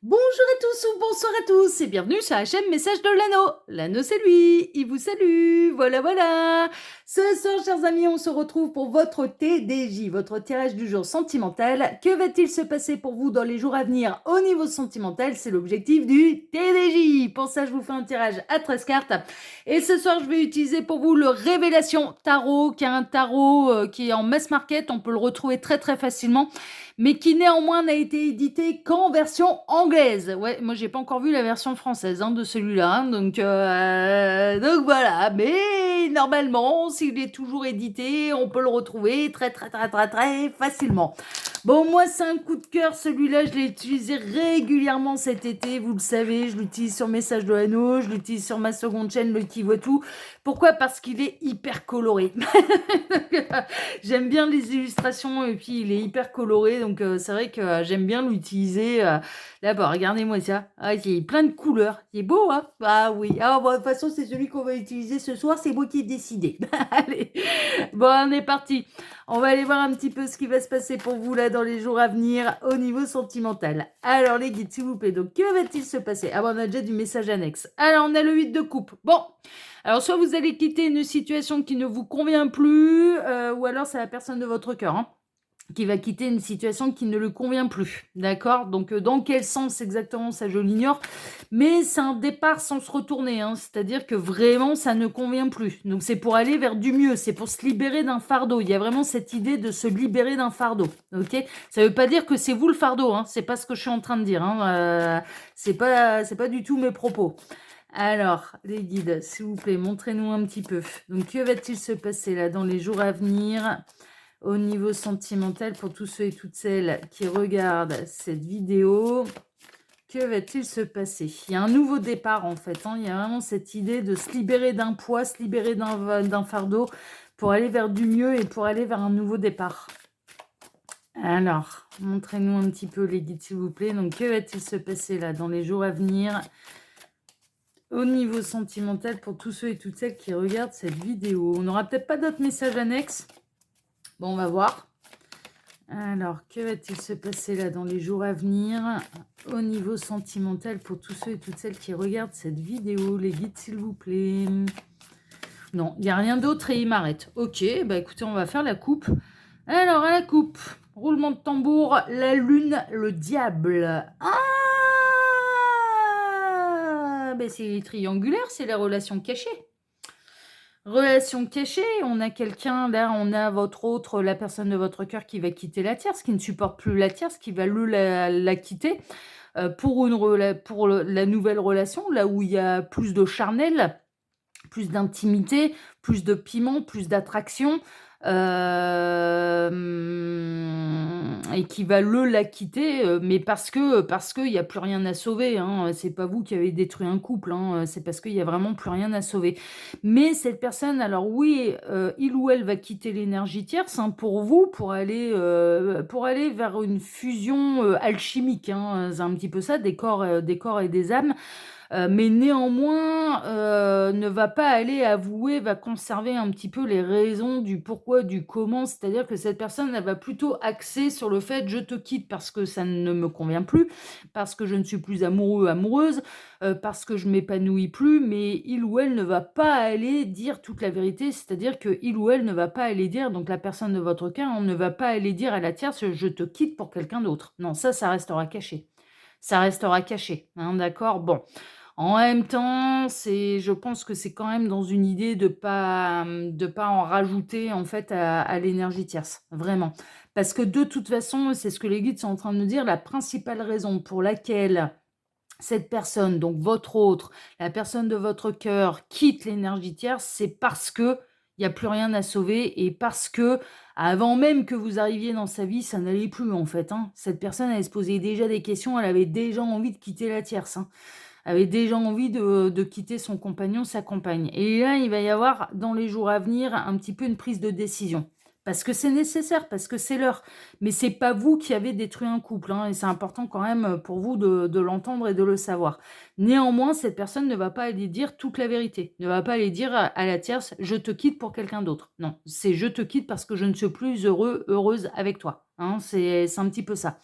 Bonjour à tous ou bonsoir à tous et bienvenue sur la chaîne Message de l'Anneau. L'Anneau c'est lui, il vous salue, voilà. Ce soir chers amis, on se retrouve pour votre TDJ, votre tirage du jour sentimental. Que va-t-il se passer pour vous dans les jours à venir au niveau sentimental? C'est l'objectif du TDJ. Pour ça je vous fais un tirage à 13 cartes. Et ce soir je vais utiliser pour vous le Révélation Tarot, qui est un tarot qui est en mass market, on peut le retrouver très facilement, mais qui néanmoins n'a été édité qu'en version anglaise. Ouais, moi j'ai pas encore vu la version française de celui-là, donc voilà. Mais normalement, s'il est toujours édité, on peut le retrouver très facilement. Bon, moi c'est un coup de cœur, celui-là je l'ai utilisé régulièrement cet été, vous le savez, je l'utilise sur Message de l'Anneau, je l'utilise sur ma seconde chaîne, le qui voit tout. Pourquoi? Parce qu'il est hyper coloré. J'aime bien les illustrations et puis il est hyper coloré, donc c'est vrai que j'aime bien l'utiliser. Là, bah, regardez-moi ça. Ah, il y a plein de couleurs. Il est beau, hein? Ah oui. Ah, bah, de toute façon, c'est celui qu'on va utiliser ce soir. C'est moi qui ai décidé. Allez. Bon, on est parti. On va aller voir un petit peu ce qui va se passer pour vous là dans les jours à venir au niveau sentimental. Alors, les guides, s'il vous plaît. Donc, que va-t-il se passer? Ah, bah, on a déjà du message annexe. Alors, on a le 8 de coupe. Bon. Alors, soit vous allez quitter une situation qui ne vous convient plus, ou alors c'est la personne de votre cœur qui va quitter une situation qui ne le convient plus. D'accord? Donc, dans quel sens exactement, ça je l'ignore. Mais c'est un départ sans se retourner. C'est-à-dire que vraiment, ça ne convient plus. Donc, c'est pour aller vers du mieux. C'est pour se libérer d'un fardeau. Il y a vraiment cette idée de se libérer d'un fardeau. Ok? Ça ne veut pas dire que c'est vous le fardeau. C'est pas ce que je suis en train de dire. C'est pas du tout mes propos. Alors, les guides, s'il vous plaît, montrez-nous un petit peu. Donc, que va-t-il se passer là dans les jours à venir au niveau sentimental pour tous ceux et toutes celles qui regardent cette vidéo? Que va-t-il se passer? Il y a un nouveau départ en fait. Il y a vraiment cette idée de se libérer d'un poids, se libérer d'un fardeau pour aller vers du mieux et pour aller vers un nouveau départ. Alors, montrez-nous un petit peu les guides, s'il vous plaît. Donc, que va-t-il se passer là dans les jours à venir au niveau sentimental pour tous ceux et toutes celles qui regardent cette vidéo? On n'aura peut-être pas d'autres messages annexes. Bon, on va voir. Alors, que va-t-il se passer là dans les jours à venir au niveau sentimental pour tous ceux et toutes celles qui regardent cette vidéo? Les guides, s'il vous plaît. Non, il n'y a rien d'autre et il m'arrête. Ok, bah écoutez, on va faire la coupe. Alors, à la coupe, roulement de tambour, la lune, le diable. Ben c'est triangulaire, c'est la relation cachée. Relation cachée, on a quelqu'un, là, on a votre autre, la personne de votre cœur qui va quitter la tierce, qui ne supporte plus la tierce, qui va la quitter pour la nouvelle relation, là où il y a plus de charnel, plus d'intimité, plus de piment, plus d'attraction, et qui va la quitter, mais parce qu'il y a plus rien à sauver, c'est pas vous qui avez détruit un couple, c'est parce qu'il y a vraiment plus rien à sauver. Mais cette personne, alors oui, il ou elle va quitter l'énergie tierce, pour vous, pour aller vers une fusion, alchimique, c'est un petit peu ça, des corps et des âmes. Mais néanmoins, ne va pas aller avouer, va conserver un petit peu les raisons du pourquoi, du comment. C'est-à-dire que cette personne, elle va plutôt axer sur le fait: «Je te quitte parce que ça ne me convient plus, parce que je ne suis plus amoureux, amoureuse, parce que je m'épanouis plus», mais il ou elle ne va pas aller dire toute la vérité. C'est-à-dire que il ou elle ne va pas aller dire, donc la personne de votre cœur, on ne va pas aller dire à la tierce: «Je te quitte pour quelqu'un d'autre». Non, ça restera caché. Ça restera caché, d'accord? Bon. En même temps, je pense que c'est quand même dans une idée de pas en rajouter en fait à l'énergie tierce, vraiment. Parce que de toute façon, c'est ce que les guides sont en train de nous dire, la principale raison pour laquelle cette personne, donc votre autre, la personne de votre cœur quitte l'énergie tierce, c'est parce que il y a plus rien à sauver et parce que avant même que vous arriviez dans sa vie, ça n'allait plus en fait, Cette personne, elle se posait déjà des questions, elle avait déjà envie de quitter la tierce, avait déjà envie de quitter son compagnon, sa compagne. Et là, il va y avoir, dans les jours à venir, un petit peu une prise de décision. Parce que c'est nécessaire, parce que c'est l'heure. Mais c'est pas vous qui avez détruit un couple, et c'est important quand même pour vous de l'entendre et de le savoir. Néanmoins, cette personne ne va pas aller dire toute la vérité. Ne va pas aller dire à la tierce: «Je te quitte pour quelqu'un d'autre». Non, c'est: «Je te quitte parce que je ne suis plus heureuse avec toi». C'est un petit peu ça.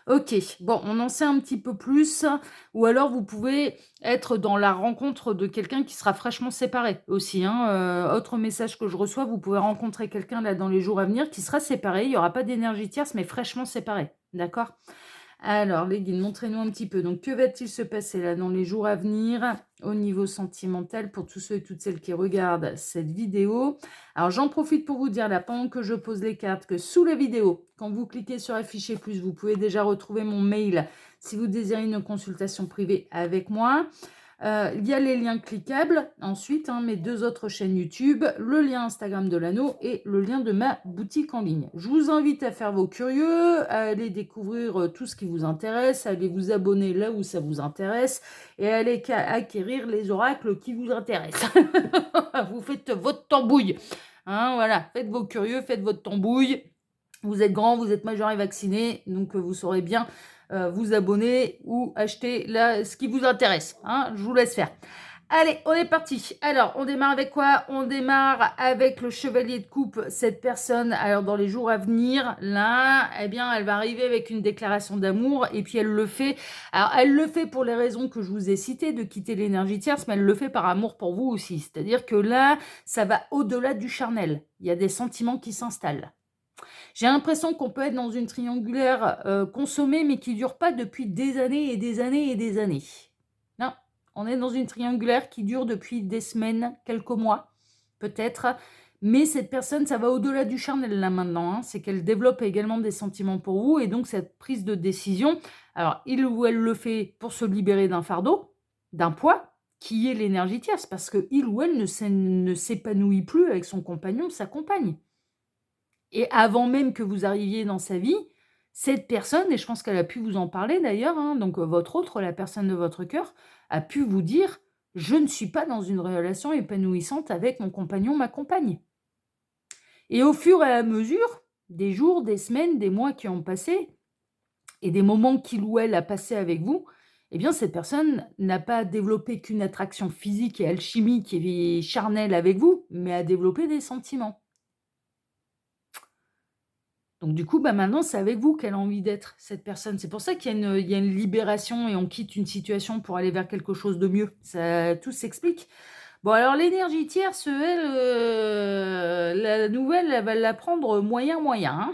OK, bon, on en sait un petit peu plus ou alors vous pouvez être dans la rencontre de quelqu'un qui sera fraîchement séparé aussi, hein, autre message que je reçois, vous pouvez rencontrer quelqu'un là dans les jours à venir qui sera séparé, il y aura pas d'énergie tierce mais fraîchement séparé, d'accord? Alors, les guides, montrez-nous un petit peu. Donc, que va-t-il se passer là dans les jours à venir au niveau sentimental pour tous ceux et toutes celles qui regardent cette vidéo? Alors, j'en profite pour vous dire là, pendant que je pose les cartes, que sous la vidéo, quand vous cliquez sur afficher plus, vous pouvez déjà retrouver mon mail si vous désirez une consultation privée avec moi. Il y a les liens cliquables, ensuite, hein, mes 2 autres chaînes YouTube, le lien Instagram de l'anneau et le lien de ma boutique en ligne. Je vous invite à faire vos curieux, à aller découvrir tout ce qui vous intéresse, à aller vous abonner là où ça vous intéresse et à aller acquérir les oracles qui vous intéressent. Vous faites votre tambouille. Hein, voilà, faites vos curieux, faites votre tambouille. Vous êtes grand, vous êtes majeur et vacciné, donc vous saurez bien vous abonner ou acheter là, ce qui vous intéresse. Hein, je vous laisse faire. Allez, on est parti. Alors, on démarre avec quoi? On démarre avec le chevalier de coupe. Cette personne, alors dans les jours à venir, là, eh bien, elle va arriver avec une déclaration d'amour et puis elle le fait. Alors, elle le fait pour les raisons que je vous ai citées, de quitter l'énergie tierce, mais elle le fait par amour pour vous aussi. C'est-à-dire que là, ça va au-delà du charnel. Il y a des sentiments qui s'installent. J'ai l'impression qu'on peut être dans une triangulaire consommée, mais qui dure pas depuis des années et des années et des années. Non, on est dans une triangulaire qui dure depuis des semaines, quelques mois, peut-être. Mais cette personne, ça va au-delà du charnel là maintenant. Hein. C'est qu'elle développe également des sentiments pour vous et donc cette prise de décision. Alors, il ou elle le fait pour se libérer d'un fardeau, d'un poids, qui est l'énergie tierce, parce que il ou elle ne s'épanouit plus avec son compagnon, sa compagne. Et avant même que vous arriviez dans sa vie, cette personne, et je pense qu'elle a pu vous en parler d'ailleurs, hein, donc votre autre, la personne de votre cœur, a pu vous dire: «Je ne suis pas dans une relation épanouissante avec mon compagnon, ma compagne». Et au fur et à mesure des jours, des semaines, des mois qui ont passé et des moments qu'il ou elle a passé avec vous, eh bien cette personne n'a pas développé qu'une attraction physique et alchimique et charnelle avec vous, mais a développé des sentiments. Donc du coup, bah, maintenant, c'est avec vous qu'elle a envie d'être, cette personne. C'est pour ça qu'il y a une libération et on quitte une situation pour aller vers quelque chose de mieux. Ça tout s'explique. Bon, alors l'énergie tierce, elle, la nouvelle, elle va la prendre moyen, moyen, hein.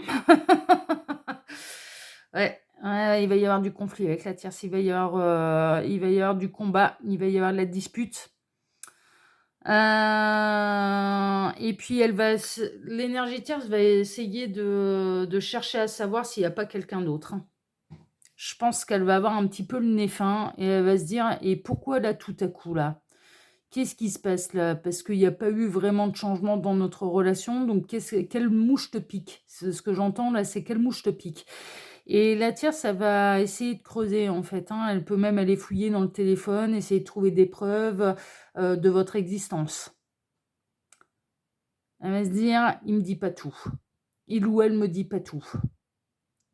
Ouais, ouais, il va y avoir du conflit avec la tierce, il va y avoir du combat, il va y avoir de la dispute. Et puis elle va se l'énergie tierce va essayer de chercher à savoir s'il y a pas quelqu'un d'autre, hein. Je pense qu'elle va avoir un petit peu le nez fin et elle va se dire: «Et pourquoi là, tout à coup, là? Qu'est-ce qui se passe là? Parce qu'il y a pas eu vraiment de changement dans notre relation, donc quelle mouche te pique?» C'est ce que j'entends là, c'est: «Quelle mouche te pique?» Et la tierce, ça va essayer de creuser, en fait, hein. Elle peut même aller fouiller dans le téléphone, essayer de trouver des preuves, de votre existence. Elle va se dire: «Il me dit pas tout. Il ou elle me dit pas tout.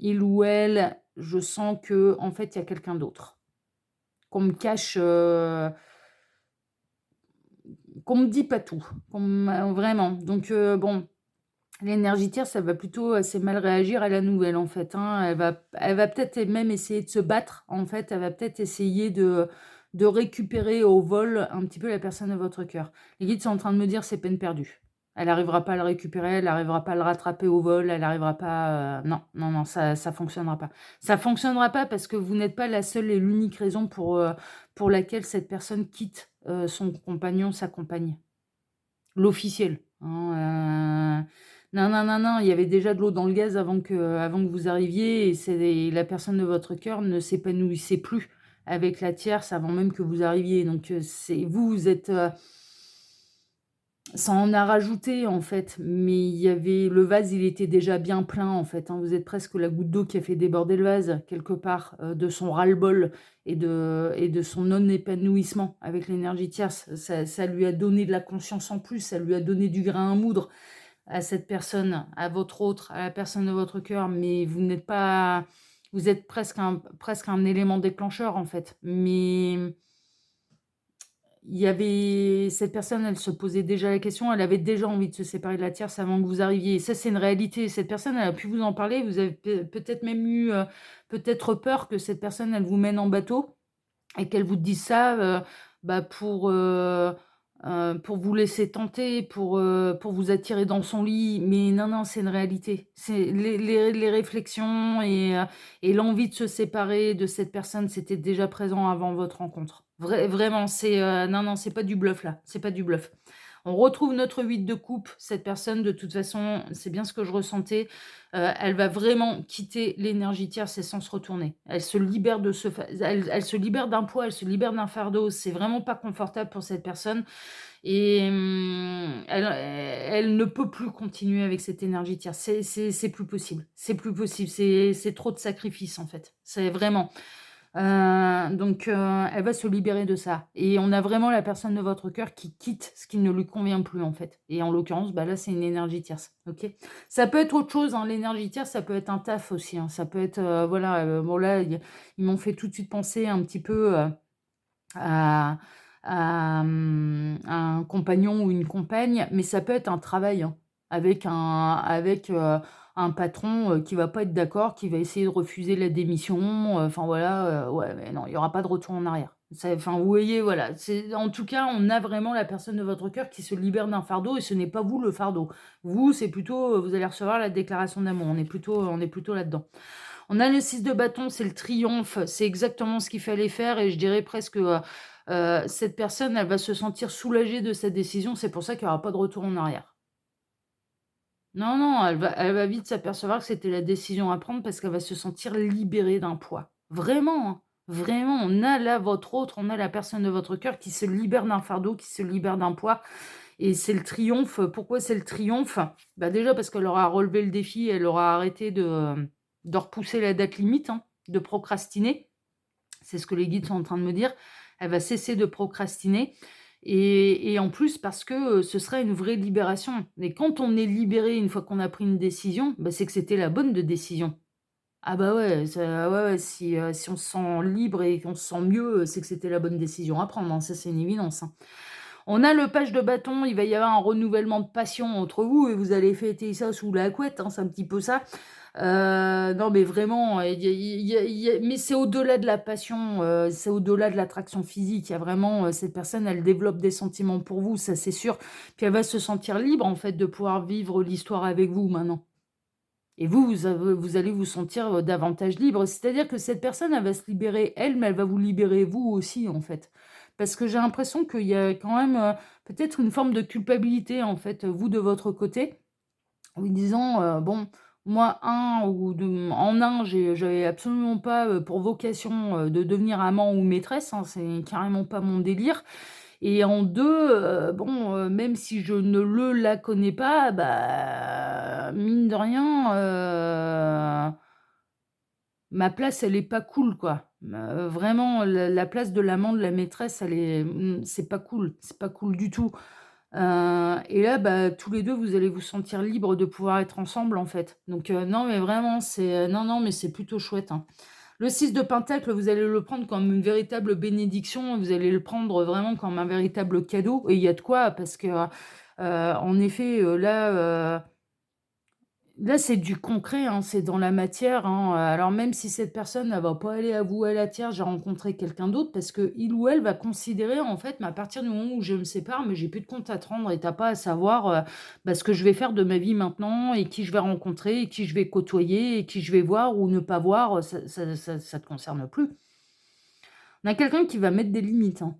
Il ou elle, je sens que en fait, il y a quelqu'un d'autre. Qu'on me cache, qu'on me dit pas tout, vraiment». Donc bon, l'énergie tierce, ça va plutôt assez mal réagir à la nouvelle, en fait, hein. Elle va peut-être même essayer de se battre, en fait. Elle va peut-être essayer de récupérer au vol un petit peu la personne de votre cœur. Les guides sont en train de me dire: «C'est peine perdue». Elle arrivera pas à le récupérer, elle arrivera pas à le rattraper au vol, elle arrivera pas, non, non, non, ça fonctionnera pas. Ça fonctionnera pas parce que vous n'êtes pas la seule et l'unique raison pour laquelle cette personne quitte, son compagnon, sa compagne. L'officiel, hein, non, non, non, non, il y avait déjà de l'eau dans le gaz avant que vous arriviez et c'est la personne de votre cœur ne s'épanouissait plus avec la tierce avant même que vous arriviez. Donc c'est vous êtes, ça en a rajouté en fait, mais il y avait le vase, il était déjà bien plein en fait, hein. Vous êtes presque la goutte d'eau qui a fait déborder le vase quelque part, de son ras-le-bol et de son non-épanouissement avec l'énergie tierce. Ça lui a donné de la conscience en plus, ça lui a donné du grain à moudre à cette personne, à votre autre, à la personne de votre cœur, mais vous n'êtes pas vous êtes presque un élément déclencheur en fait, mais il y avait cette personne, elle se posait déjà la question, elle avait déjà envie de se séparer de la tierce avant que vous arriviez et ça, c'est une réalité. Cette personne, elle a pu vous en parler, vous avez peut-être même eu, peut-être peur que cette personne, elle vous mène en bateau et qu'elle vous dise ça, bah, pour vous laisser tenter, pour vous attirer dans son lit. Mais non, non, c'est une réalité. C'est les réflexions et l'envie de se séparer de cette personne, c'était déjà présent avant votre rencontre. Vraiment, c'est, non, non, c'est pas du bluff là, c'est pas du bluff. On retrouve notre 8 de coupe, cette personne de toute façon, c'est bien ce que je ressentais, elle va vraiment quitter l'énergie tierce et sans se retourner. Elle se libère de ce fa elle se libère d'un poids, elle se libère d'un fardeau, c'est vraiment pas confortable pour cette personne et elle ne peut plus continuer avec cette énergie tierce. C'est plus possible, c'est trop de sacrifices, en fait. C'est vraiment. Donc elle va se libérer de ça et on a vraiment la personne de votre cœur qui quitte ce qui ne lui convient plus, en fait et en l'occurrence, bah, là, c'est une énergie tierce, OK? Ça peut être autre chose, hein, l'énergie tierce, ça peut être un taf aussi, hein. Ça peut être, voilà, bon là, ils m'ont fait tout de suite penser un petit peu, à un compagnon ou une compagne, mais ça peut être un travail, hein, avec un patron, qui va pas être d'accord, qui va essayer de refuser la démission, enfin voilà, ouais, mais non, il y aura pas de retour en arrière. C'est enfin, vous voyez, voilà, c'est en tout cas, on a vraiment la personne de votre cœur qui se libère d'un fardeau et ce n'est pas vous le fardeau. Vous, c'est plutôt, vous allez recevoir la déclaration d'amour, on est plutôt là-dedans. On a le 6 de bâton, c'est le triomphe, c'est exactement ce qu'il fallait faire et je dirais presque, cette personne, elle va se sentir soulagée de cette décision, c'est pour ça qu'il y aura pas de retour en arrière. Non, non, elle va vite s'apercevoir que c'était la décision à prendre parce qu'elle va se sentir libérée d'un poids. Vraiment, hein, vraiment, on a là votre autre, on a la personne de votre cœur qui se libère d'un fardeau, qui se libère d'un poids et c'est le triomphe. Pourquoi c'est le triomphe? Bah, déjà parce qu'elle aura relevé le défi, elle aura arrêté de repousser la date limite, hein, de procrastiner. C'est ce que les guides sont en train de me dire. Elle va cesser de procrastiner et en plus parce que, ce sera une vraie libération et quand on est libéré une fois qu'on a pris une décision, bah, c'est que c'était la bonne de décision. Ah bah, ouais, ça ouais, ouais, si on se sent libre et qu'on se sent mieux, c'est que c'était la bonne décision à prendre, hein, ça c'est une évidence, hein. On a le page de bâton, il va y avoir un renouvellement de passion entre vous et vous allez fêter ça sous la couette, hein, c'est un petit peu ça. Non, mais vraiment, mais c'est au-delà de la passion, c'est au-delà de l'attraction physique. Il y a vraiment, cette personne, elle développe des sentiments pour vous, ça c'est sûr. Puis elle va se sentir libre, en fait, de pouvoir vivre l'histoire avec vous maintenant. Et vous allez vous sentir, davantage libre. C'est-à-dire que cette personne, elle va se libérer elle, mais elle va vous libérer vous aussi, en fait. Parce que j'ai l'impression qu'il y a quand même, peut-être une forme de culpabilité, en fait, vous de votre côté, en disant, «Bon, moi, j'avais absolument pas, pour vocation, de devenir amant ou maîtresse, hein, c'est carrément pas mon délire et en 2, bon, même si je ne la connais pas, bah, mine de rien, ma place, elle est pas cool, quoi. Vraiment, la place de l'amant, de la maîtresse, c'est pas cool, c'est pas cool du tout. Et là, bah, tous les 2 vous allez vous sentir libres de pouvoir être ensemble, en fait. Donc non, mais vraiment, non, non, mais c'est plutôt chouette, hein. Le 6 de pentacle, vous allez le prendre comme une véritable bénédiction, vous allez le prendre vraiment comme un véritable cadeau et il y a de quoi parce que, en effet, là, c'est du concret, hein, c'est dans la matière, hein, alors même si cette personne, elle va pas aller avouer à la tierce: «J'ai rencontré quelqu'un d'autre» parce qu'il ou elle va considérer, en fait: «Mais à partir du moment où je me sépare, mais j'ai plus de compte à te rendre et tu pas à savoir, bah, ce que je vais faire de ma vie maintenant et qui je vais rencontrer et qui je vais côtoyer et qui je vais voir ou ne pas voir, ça te concerne plus». On a quelqu'un qui va mettre des limites, hein.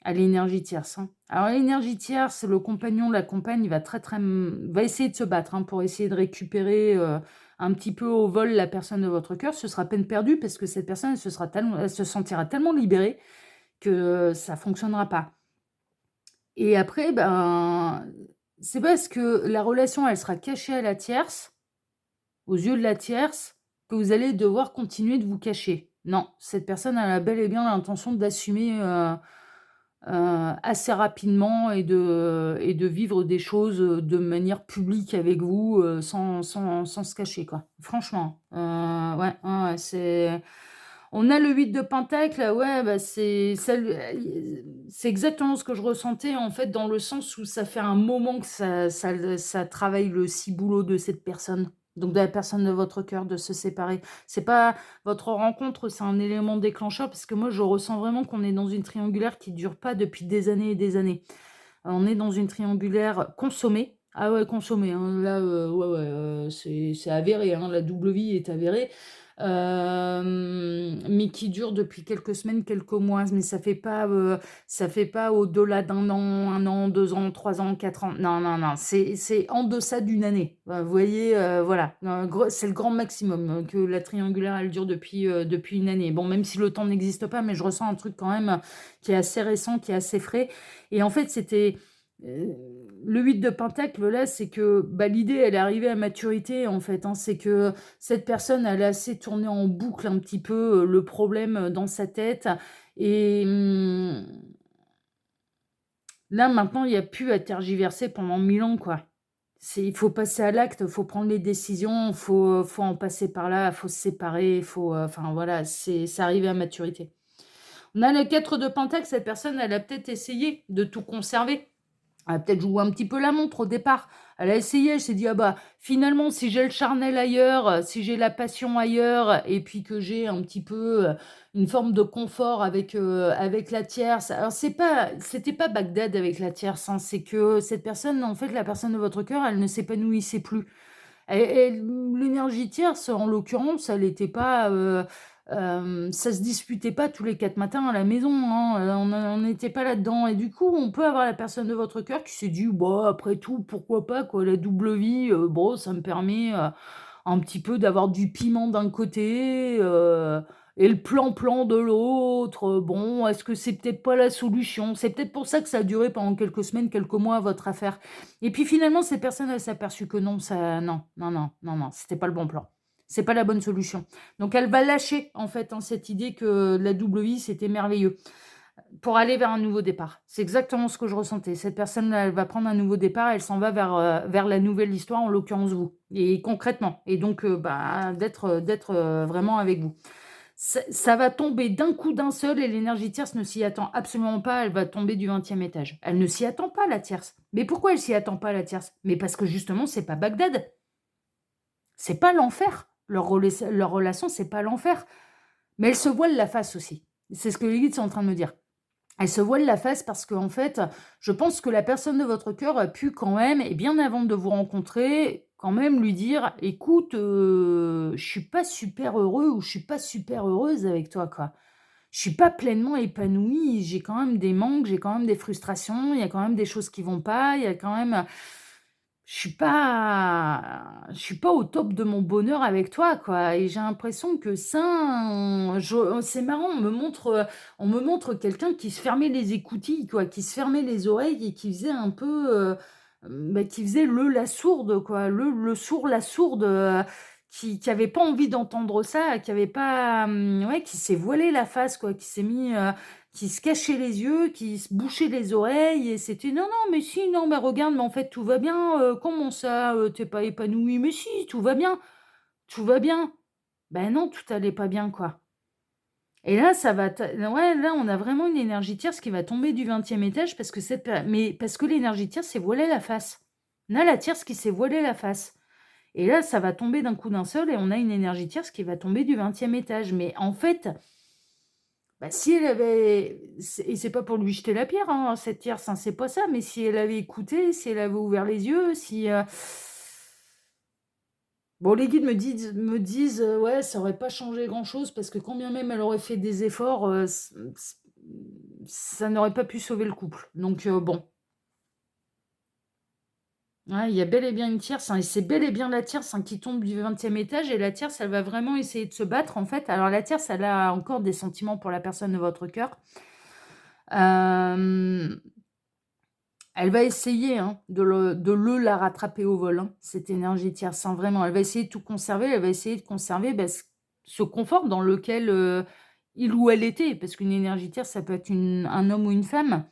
À l'énergie tierce, hein. Alors l'énergie tierce, le compagnon, la compagne, il va très, très va essayer de se battre, hein, pour essayer de récupérer, un petit peu au vol la personne de votre cœur. Ce sera peine perdue parce que cette personne, elle se sentira tellement libérée que ça fonctionnera pas. Et après, ben, c'est parce que la relation, elle sera cachée à la tierce, aux yeux de la tierce, que vous allez devoir continuer de vous cacher. Non, cette personne, elle a bel et bien l'intention d'assumer, assez rapidement et de vivre des choses, de manière publique avec vous, sans se cacher, quoi. Franchement, ouais, ouais, ouais, On a le 8 de pentacle, ouais, bah, c'est exactement ce que je ressentais, en fait, dans le sens où ça fait un moment que ça travaille le ciboulot de cette personne, donc de la personne de votre cœur, de se séparer. C'est pas votre rencontre, c'est un élément déclencheur parce que moi, je ressens vraiment qu'on est dans une triangulaire qui dure pas depuis des années et des années. On est dans une triangulaire consommée. Ah ouais, consommée, hein, là, ouais, ouais, c'est avéré, hein, la double vie est avérée. Mais qui dure depuis quelques semaines, quelques mois, mais ça fait pas au-delà d'un an, 1 an, 2 ans, 3 ans, 4 ans. Non, non, non, c'est en deçà d'une année. Vous voyez, voilà, c'est le grand maximum, que la triangulaire, elle dure depuis une année. Bon, même si le temps n'existe pas, mais je ressens un truc quand même, qui est assez récent, qui est assez frais. Et en fait, c'était, heu, le 8 de pentacle, là, c'est que, bah, l'idée, elle est arrivée à maturité, en fait, hein. C'est que cette personne, elle a assez tourné en boucle un petit peu, le problème, dans sa tête et là, maintenant, il y a plus à tergiverser pendant 1000 ans, quoi. Il faut passer à l'acte, il faut prendre les décisions, faut en passer par là, faut se séparer, enfin, voilà, c'est arrivé à maturité. On a le 4 de pentacle, cette personne, elle a peut-être essayé de tout conserver. Elle a peut-être joué un petit peu la montre au départ. Elle a essayé, elle s'est dit: «Ah bah, finalement, si j'ai le charnel ailleurs, si j'ai la passion ailleurs et puis que j'ai un petit peu, une forme de confort avec la tierce». Alors c'était pas Bagdad avec la tierce, hein, c'est que cette personne, en fait, la personne de votre cœur, elle ne s'épanouissait plus. Et l'énergie tierce, en l'occurrence, elle était pas, ça se disputait pas tous les 4 matins à la maison, hein, on n'était pas là-dedans et du coup, on peut avoir la personne de votre cœur qui s'est dit: «Bah, après tout, pourquoi pas quoi? La double vie, bon, ça me permet, un petit peu d'avoir du piment d'un côté, et le plan-plan de l'autre, bon, est-ce que c'est peut-être pas la solution?» C'est peut-être pour ça que ça a duré pendant quelques semaines, quelques mois, votre affaire. Et puis finalement, cette personne, elle s'est aperçue que non, non, non, non, non, non, c'était pas le bon plan. C'est pas la bonne solution. Donc elle va lâcher, en fait, hein, cette idée que la double vie, c'était merveilleux, pour aller vers un nouveau départ. C'est exactement ce que je ressentais. Cette personne-là, elle va prendre un nouveau départ, elle s'en va vers la nouvelle histoire, en l'occurrence vous, et concrètement. Et donc, bah, d'être vraiment avec vous. Ça va tomber d'un coup, d'un seul et l'énergie tierce ne s'y attend absolument pas, elle va tomber du 20e étage. Elle ne s'y attend pas, la tierce. Mais pourquoi elle s'y attend pas, la tierce? Mais parce que justement, c'est pas Bagdad, c'est pas l'enfer. Leur relation, c'est pas l'enfer. Mais elle se voile la face aussi. C'est ce que les guides sont en train de me dire. Elle se voile la face parce qu'en fait, je pense que la personne de votre cœur a pu quand même, et bien avant de vous rencontrer, quand même lui dire: «Écoute, je suis pas super heureux ou je suis pas super heureuse avec toi, quoi. Je suis pas pleinement épanouie, j'ai quand même des manques, j'ai quand même des frustrations, il y a quand même des choses qui vont pas, il y a quand même, je suis pas au top de mon bonheur avec toi, quoi». Et j'ai l'impression que ça, c'est marrant, on me montre quelqu'un qui se fermait les écoutilles, quoi, qui se fermait les oreilles et qui faisait un peu, bah, qui faisait la sourde, quoi, le sourd, la sourde, qui avait pas envie d'entendre ça, qui avait pas, ouais, qui s'est voilé la face, quoi, qui se cachait les yeux, qui se bouchait les oreilles et c'était: «Non, non, mais si, non, mais regarde, mais en fait, tout va bien, comment ça, tu pas épanoui? Mais si, tout va bien, tout va bien». Ben non, tout allait pas bien, quoi. Et là, ça va ta ouais, là, on a vraiment une énergie tierce qui va tomber du 20e étage parce que parce que l'énergie tierce s'est voilée la face. On a la tierce qui s'est voilée la face et là, ça va tomber d'un coup d'un seul et on a une énergie tierce qui va tomber du 20e étage. Mais en fait, bah, si elle avait c'est pas pour lui jeter la pierre, hein, cette tierce, hein, c'est pas ça, mais si elle avait écouté, si elle avait ouvert les yeux, si, bon, les guides me disent, ouais, ça aurait pas changé grand-chose parce que quand bien même elle aurait fait des efforts, ça n'aurait pas pu sauver le couple. Donc, bon, ouais, il y a bel et bien une tierce, hein, et c'est bel et bien la tierce, hein, qui tombe du 20e étage et la tierce, elle va vraiment essayer de se battre, en fait. Alors la tierce, elle a encore des sentiments pour la personne de votre cœur. Hem Elle va essayer, hein, de la rattraper au vol, hein, cette énergie tierce, hein, vraiment. Elle va essayer de tout conserver, elle va essayer de conserver, bah, ce confort dans lequel, il ou elle était. Parce qu'une énergie tierce, ça peut être un homme ou une femme,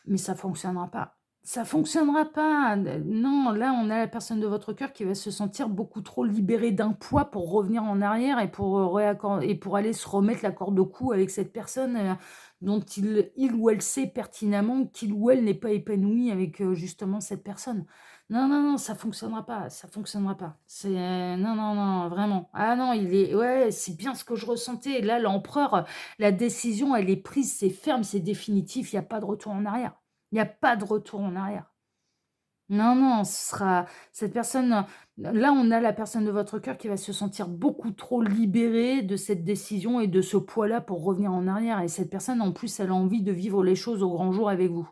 mais ça fonctionnera pas. Ça fonctionnera pas. Non, là, on a la personne de votre cœur qui va se sentir beaucoup trop libérée d'un poids pour revenir en arrière et pour, et pour aller se remettre la corde au cou avec cette personne, dont il ou elle sait pertinemment qu'il ou elle n'est pas épanoui avec, justement cette personne. Non, non, non, ça fonctionnera pas, ça fonctionnera pas. C'est, non, non, non, vraiment. Ah non, il est ouais, c'est bien ce que je ressentais. Là, l'empereur, la décision, elle est prise, c'est ferme, c'est définitif, il y a pas de retour en arrière. Il y a pas de retour en arrière. Non, non, ce sera cette personne, là, on a la personne de votre cœur qui va se sentir beaucoup trop libérée de cette décision et de ce poids-là pour revenir en arrière et cette personne, en plus, elle a envie de vivre les choses au grand jour avec vous.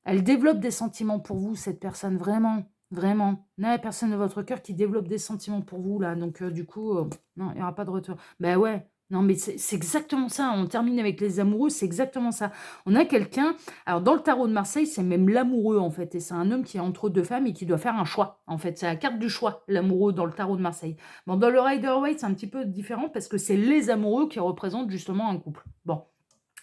Elle développe des sentiments pour vous, cette personne, vraiment, vraiment. On a la personne de votre cœur qui développe des sentiments pour vous, là, donc du coup, non, il y aura pas de retour. Ben ouais, non, mais c'est exactement ça. On termine avec les amoureux, c'est exactement ça. On a quelqu'un alors dans le tarot de Marseille, c'est même l'amoureux, en fait et c'est un homme qui est entre 2 femmes et qui doit faire un choix, en fait. C'est la carte du choix, l'amoureux dans le tarot de Marseille. Bon, dans le Rider-Waite, c'est un petit peu différent parce que c'est les amoureux qui représentent justement un couple. Bon.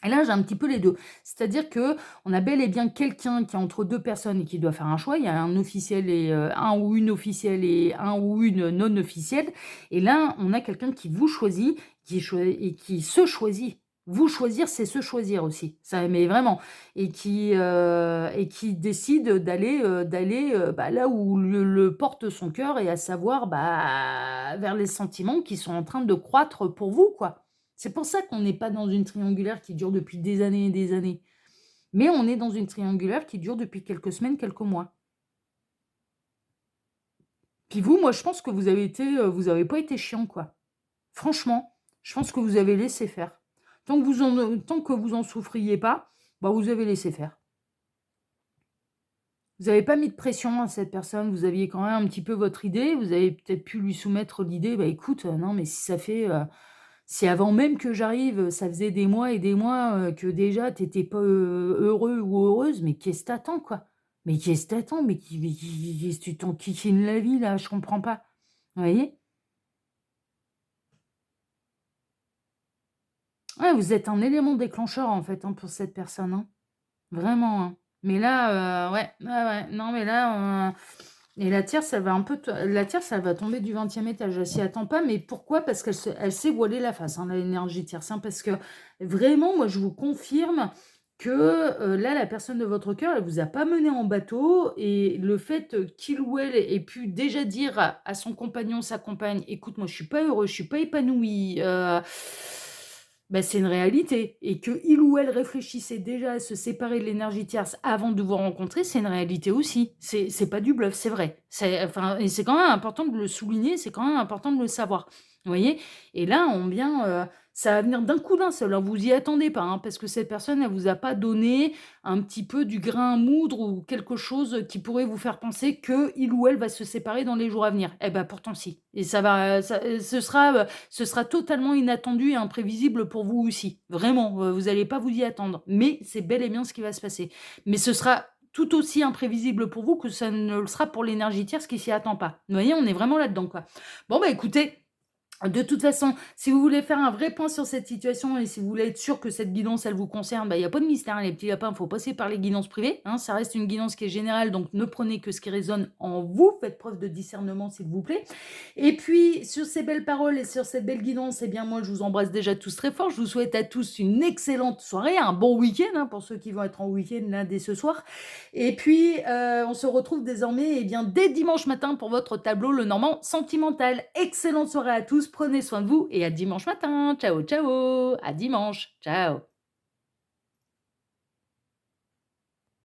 Et là, j'ai un petit peu les 2. C'est-à-dire que on a bel et bien quelqu'un qui est entre 2 personnes et qui doit faire un choix. Il y a un officiel et un ou une officielle et un ou une non officielle. Et là, on a quelqu'un qui vous choisit, et qui se choisit. Vous choisir, c'est se choisir aussi. Ça, mais vraiment. Et qui décide d'aller, bah, là où le porte son cœur et à savoir, bah, vers les sentiments qui sont en train de croître pour vous, quoi. C'est pour ça qu'on n'est pas dans une triangulaire qui dure depuis des années et des années. Mais on est dans une triangulaire qui dure depuis quelques semaines, quelques mois. Puis vous, moi, je pense que vous avez pas été chiant, quoi. Franchement, je pense que vous avez laissé faire. Tant que vous en souffriez pas, bah, vous avez laissé faire. Vous avez pas mis de pression à cette personne, vous aviez quand même un petit peu votre idée, vous avez peut-être pu lui soumettre l'idée: «Bah, écoute, non, mais si ça fait, si avant même que j'arrive, ça faisait des mois et des mois, que déjà tu étais pas, heureux ou heureuse, mais qu'est-ce que tu quoi? Mais qu'est-ce que tu Mais qui qu'est-ce que tu t'enquiquines la vie là? Je comprends pas». Vous voyez? Ouais, vous êtes un élément déclencheur en fait, hein, pour cette personne, hein. Vraiment, hein. Mais là, ouais, ouais, ouais, non mais là, et la tierce, elle va un peu la tierce, elle va tomber du 20e étage. Elle s'y attend pas, mais pourquoi? Parce elle sait voiler la face, hein, l'énergie tierce, hein, parce que vraiment, moi, je vous confirme que, là, la personne de votre cœur, elle vous a pas mené en bateau et le fait, qu'il ou elle ait pu déjà dire à son compagnon, sa compagne: «Écoute, moi, je suis pas heureux, je suis pas épanoui, bah, c'est une réalité et que il ou elle réfléchissait déjà à se séparer de l'énergie tierce avant de vous rencontrer, c'est une réalité aussi. C'est pas du bluff, c'est vrai. C'est enfin et c'est quand même important de le souligner, c'est quand même important de le savoir. Vous voyez? Et là, on vient, ça va venir d'un coup d'un seul, hein, vous y attendez pas, hein, parce que cette personne, elle vous a pas donné un petit peu du grain à moudre ou quelque chose qui pourrait vous faire penser que il ou elle va se séparer dans les jours à venir. Eh ben pourtant si. Et ce sera totalement inattendu et imprévisible pour vous aussi. Vraiment, vous allez pas vous y attendre. Mais c'est bel et bien ce qui va se passer. Mais ce sera tout aussi imprévisible pour vous que ça ne le sera pour l'énergie tierce qui s'y attend pas. Vous voyez, on est vraiment là-dedans, quoi. Bon, bah, écoutez, de toute façon, si vous voulez faire un vrai point sur cette situation et si vous voulez être sûr que cette guidance, elle vous concerne, bah, il y a pas de mystère, hein, les petits lapins, il faut passer par les guidances privées, hein. Ça reste une guidance qui est générale, donc ne prenez que ce qui résonne en vous. Faites preuve de discernement, s'il vous plaît. Et puis, sur ces belles paroles et sur cette belle guidance, eh bien, moi, je vous embrasse déjà tous très fort. Je vous souhaite à tous une excellente soirée, un bon week-end, hein, pour ceux qui vont être en week-end là dès ce soir. Et puis, on se retrouve désormais, eh bien, dès dimanche matin pour votre tableau Le Normand Sentimental. Excellente soirée à tous, prenez soin de vous et à dimanche matin. Ciao, ciao, à dimanche, ciao.